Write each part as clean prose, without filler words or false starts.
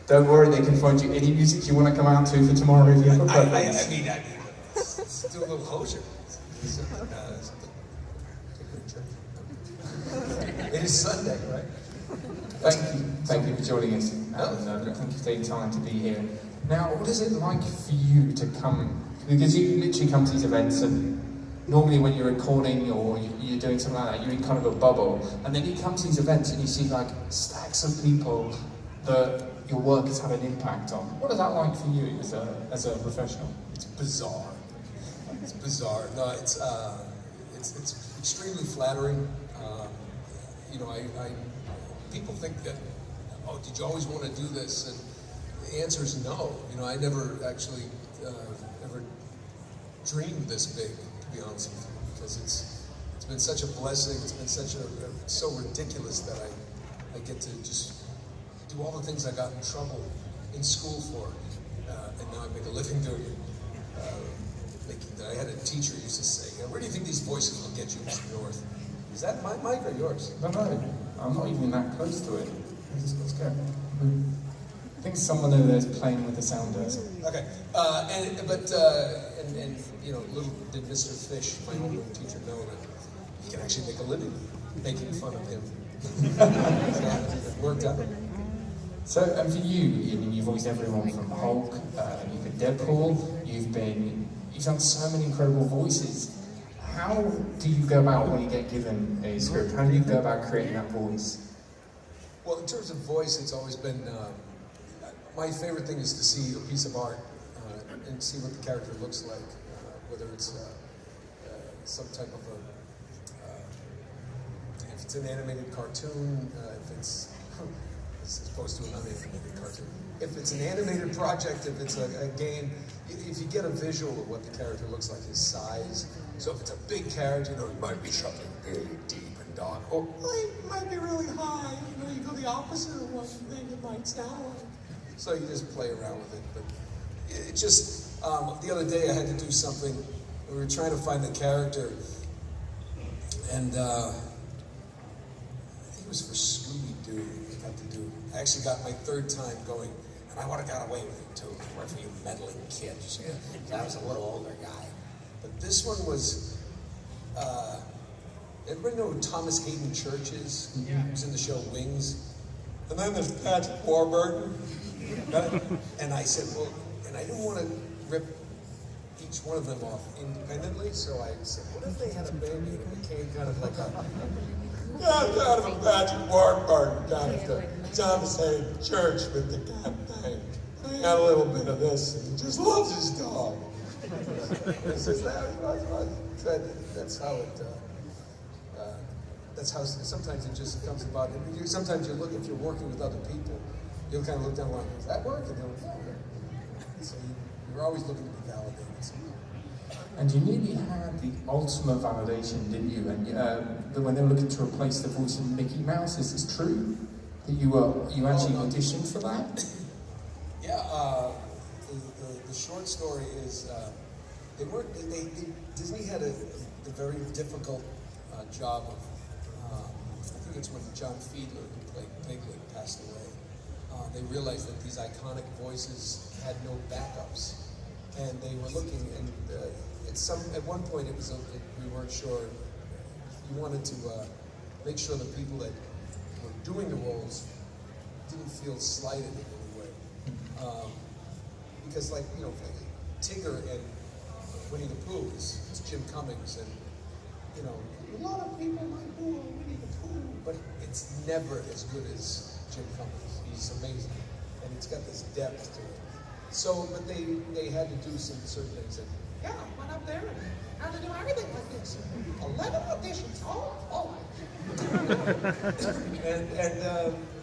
Don't worry, they can find you any music you want to come out to for tomorrow if you have a preference. I mean, let's do a little closure. It is Sunday, right? Thank you for joining us, and thank you for taking time to be here. Now, what is it like for you to come, because you literally come to these events and normally when you're recording or you're doing something like that, you're in kind of a bubble, and then you come to these events and you see like stacks of people that your work has had an impact on. What is that like for you as a professional? It's bizarre. It's bizarre. No, it's extremely flattering. You know, people think that, oh, did you always want to do this? And the answer is no. You know, I never actually ever dreamed this big, to be honest with you, because it's been such a blessing. It's been so ridiculous that I get to just do all the things I got in trouble in school for, and now I make a living doing it. I had a teacher who used to say, "Where do you think these voices will get you, Mr. North?" Is that my mic or yours? No, I'm not even that close to it. Let's go. I think someone over there is playing with the sound desk. Okay, and you know, little did Mr. Fish, my homeroom teacher, know that he can actually make a living making fun of him. It worked out. So, and for you, I mean, you've voiced everyone from Hulk, you've been Deadpool, you've done so many incredible voices. How do you go about when you get given a script? How do you go about creating that voice? Well, in terms of voice, it's always been, my favorite thing is to see a piece of art and see what the character looks like, whether it's some type of if it's an animated cartoon, if it's as opposed to an unanimated cartoon. If it's an animated project, if it's a game, if you get a visual of what the character looks like, his size. So if it's a big character, you know, it might be something big, deep, and dark, or it might be really high. You know, you go the opposite of what you think it might sound like. So you just play around with it. But it just, the other day I had to do something. We were trying to find the character, and I think it was for Scooby-Doo. I actually got my third time going, and I would have got away with it too. It weren't for you meddling kids. I was a little older guy. But this one was, everybody know who Thomas Hayden Church is? Yeah. He was in the show Wings. And then there's Patrick Warburton. And I said, well, and I didn't want to rip each one of them off independently, so I said, what if they had a baby and it became kind of like a, kind of a Patrick Warburton, kind of the Thomas Hayden Church with the cat thing. He got a little bit of this, and he just loves his dog. That's how sometimes it just comes about. Sometimes you look, if you're working with other people, you'll kind of look down and like, does that work? And they're like, yeah. So you're always looking to be validated. And you nearly had the ultimate validation, didn't you? And when they were looking to replace the voice of Mickey Mouse, is this true? That you actually auditioned for that? Yeah, the short story is Disney had a very difficult job of, I think it's when John Fiedler, who played Piglet, passed away. They realized that these iconic voices had no backups, and they were looking, and at one point we weren't sure. You wanted to make sure the people that were doing the roles didn't feel slighted in any way. Because, like, you know, Tigger and Winnie the Pooh is Jim Cummings, and, you know, a lot of people might boo Winnie the Pooh, but it's never as good as Jim Cummings. He's amazing, and it's got this depth to it. So, but they had to do some certain things. And, yeah, I went up there and had to do everything like this. 11 auditions. Oh.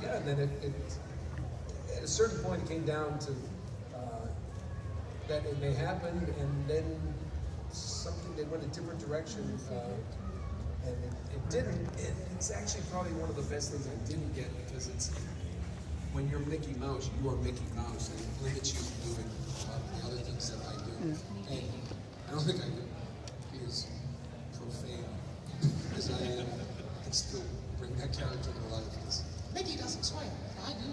And then it at a certain point it came down to that it may happen, and then something, they went a different direction, and it didn't. It's actually probably one of the best things I didn't get, because it's, when you're Mickey Mouse, you are Mickey Mouse, and it limits you from doing a lot of the other things that I do. And I don't think I could be as profane as I am. I can still bring that character to life, because Mickey doesn't swear, I do.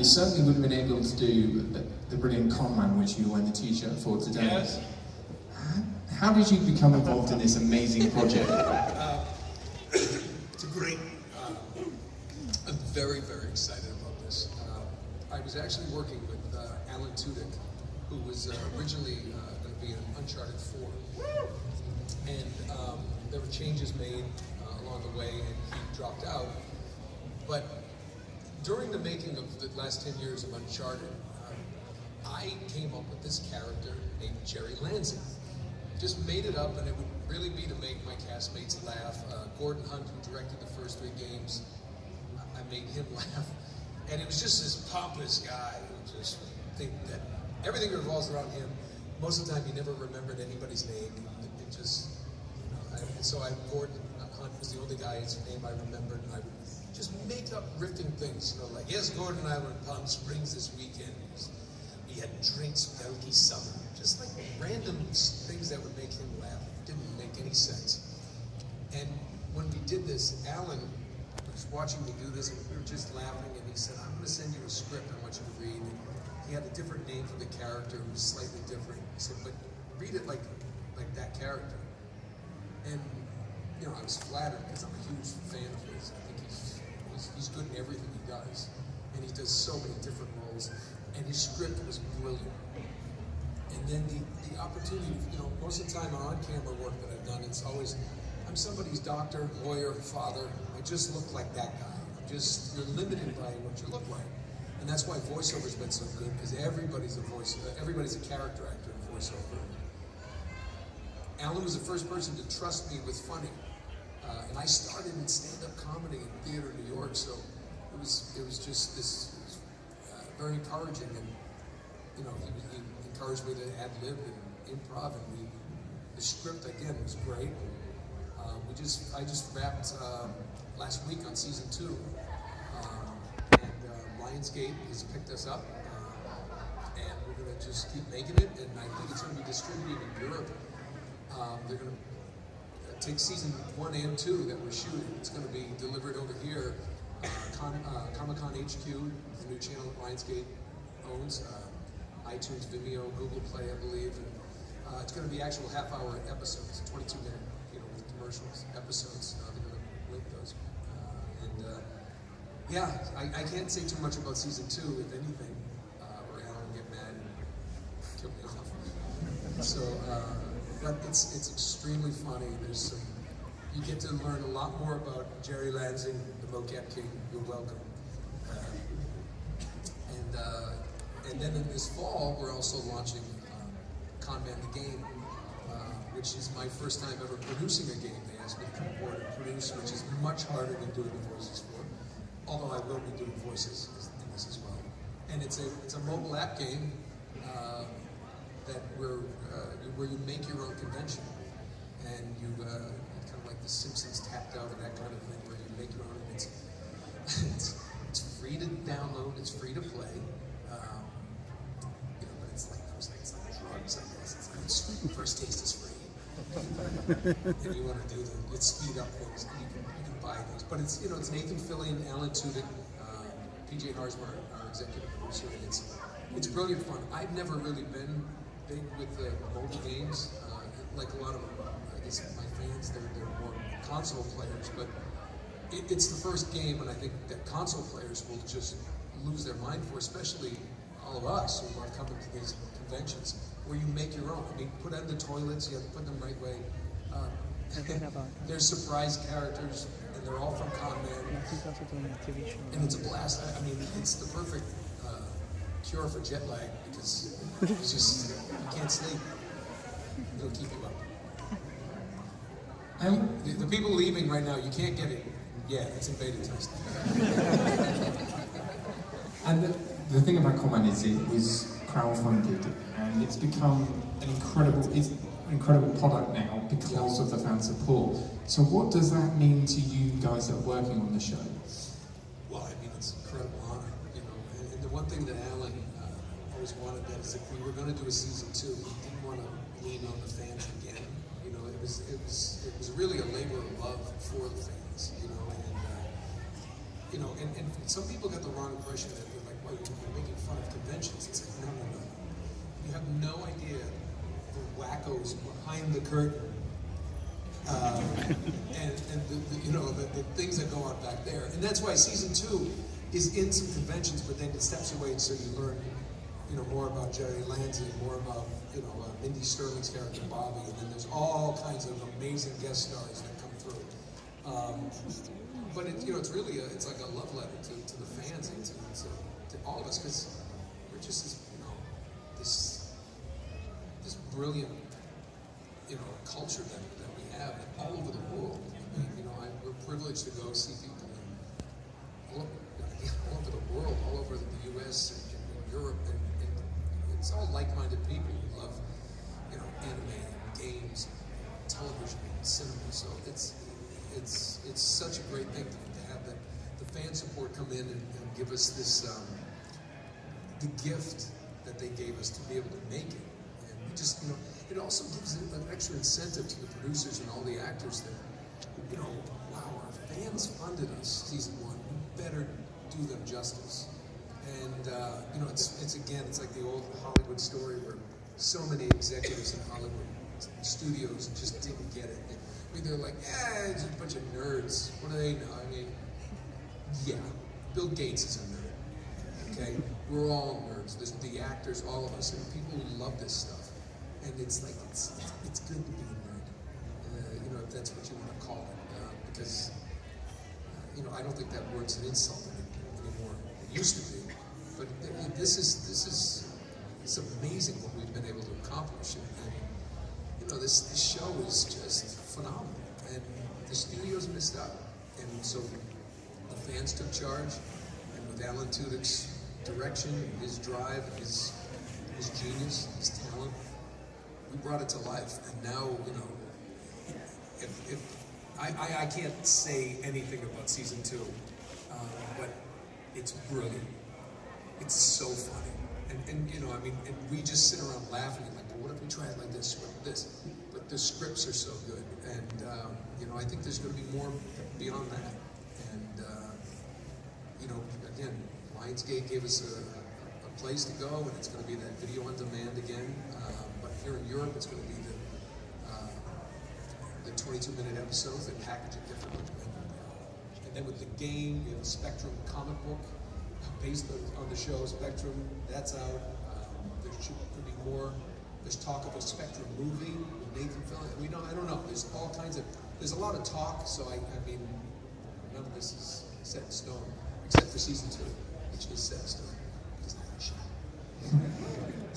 you certainly wouldn't have been able to do the brilliant con man which you won the t-shirt for today. Yes. How did you become involved in this amazing project? It's a great, I'm very, very excited about this. I was actually working with Alan Tudyk, who was originally going to be in Uncharted 4. And there were changes made along the way, and he dropped out. But during the making of the last 10 years of Uncharted, I came up with this character named Jerry Lansing. Just made it up, and it would really be to make my castmates laugh. Gordon Hunt, who directed the first 3 games, I made him laugh. And it was just this pompous guy who just think that everything revolves around him. Most of the time, he never remembered anybody's name. It just, Gordon Hunt was the only guy's name I remembered, and I would just make up riffing things, like, yes, Gordon and I were in Palm Springs this weekend. We had drinks Belky summer. Just like random things that would make him laugh. It didn't make any sense. And when we did this, Alan was watching me do this, and we were just laughing, and he said, I'm going to send you a script I want you to read. And he had a different name for the character, who was slightly different. He said, but read it like that character. And, I was flattered because I'm a huge fan of his. I think he's good in everything he does. And he does so many different roles. And his script was brilliant. And then the opportunity, most of the time on camera work that I've done, it's always, I'm somebody's doctor, lawyer, father. I just look like that guy. You're limited by what you look like. And that's why voiceover's been so good, because everybody's a character actor in voiceover. Alan was the first person to trust me with funny. And I started in stand-up comedy in theater in New York, so it was just this very encouraging, and he encouraged me to ad-lib and improv, and the script again was great. I just wrapped last week on season 2, and Lionsgate has picked us up, and we're going to just keep making it, and I think it's going to be distributed in Europe. They're going to take season 1 and 2 that we're shooting. It's going to be delivered over here. Comic-Con HQ, the new channel that Lionsgate owns, iTunes, Vimeo, Google Play, I believe. And it's going to be actual half-hour episodes, 22-minute, with commercials episodes. They're going to link those. I can't say too much about season 2, if anything, or Alan will get mad and kill me off. So, but it's extremely funny. You get to learn a lot more about Jerry Lansing, the mocap king. You're welcome. And then in this fall, we're also launching Con Man the Game, which is my first time ever producing a game. They asked me to come aboard and produce, which is much harder than doing the voices for. Although I will be doing voices in this as well. And it's a mobile app game that where you make your own convention, and you kind of like The Simpsons Tapped Out and that kind of thing, where you make your own. It's free to download. It's free to play. But it's like drugs, I guess. It's like first taste is free, and you want to do let's speed up things. You can buy things, but it's Nathan Fillion, Alan Tudyk, PJ Harsmer, our executive producer, and it's brilliant fun. I've never really been big with the mobile games, like a lot of, I guess, my fans. They're more console players, but it's the first game, and I think that console players will just lose their mind for, especially all of us who are coming to these conventions, where you make your own. I mean, put out the toilets, you have to put them the right way. There's surprise characters, and they're all from Con Man. And it's a blast. I mean, it's the perfect cure for jet lag, because it's just, you can't sleep. It'll keep you up. The people leaving right now, you can't get it. Yeah, it's in beta testing. And the thing about Con Man is it was crowdfunded, and it's become an incredible product now because of the fan support. So what does that mean to you guys that are working on the show? Well, I mean, it's an incredible honor, and the one thing that Alan always wanted, that is, if we were going to do a season 2, he didn't want to lean on the fans again. It was really a labor of love for the fans, and you know, and some people got the wrong impression that they're like, well, you're making fun of conventions. It's like, no, no, no. You have no idea the wackos behind the curtain, and you know, the things that go on back there. And that's why season 2 is in some conventions, but then it steps away, so you learn, you know, more about Jerry Lanza, more about, you know, Mindy Sterling's character Bobby, and then there's all kinds of amazing guest stars that come through. But it, you know, it's really it's like a love letter to the fans and to all of us, because we're just this, you know, this brilliant, you know, culture that we have all over the world. I mean, you know, we're privileged to go see people all over the world, all over the U.S. and Europe, and it's all like-minded people who love, you know, anime and games, and television and cinema. So it's such a great thing to have the fan support come in and give us this the gift that they gave us to be able to make it. And we just, you know, it also gives an extra incentive to the producers and all the actors that, you know, wow, our fans funded us season 1. We better do them justice. And you know, it's like the old Hollywood story where so many executives in Hollywood studios just didn't get it. I mean, they're like, yeah, it's a bunch of nerds. What do they know? I mean, yeah, Bill Gates is a nerd. Okay, we're all nerds. There's the actors, all of us, and people who love this stuff. And it's like it's good to be a nerd. You know, if that's what you want to call it, because you know, I don't think that word's an insult anymore. It used to be, but it's amazing what we've been able to accomplish. And you know, this show is just phenomenal, and the studios missed out, and so the fans took charge, and with Alan Tudyk's direction, and his drive, and his genius, his talent, we brought it to life. And now, you know, if I can't say anything about season 2, but it's brilliant. It's so funny. And you know, I mean, and we just sit around laughing and like, well, what if we tried like this, what this? But the scripts are so good. And, you know, I think there's going to be more beyond that. And, you know, again, Lionsgate gave us a place to go, and it's going to be that video on demand again. But here in Europe, it's going to be the 22-minute episodes. They package it differently. And then with the game, we have a Spectrum comic book based on the show Spectrum. That's out. There could be more. There's talk of a Spectrum movie with Nathan Fillion. I don't know. There's a lot of talk. So I mean, none of this is set in stone, except for season 2, which is set in stone because I had a shot.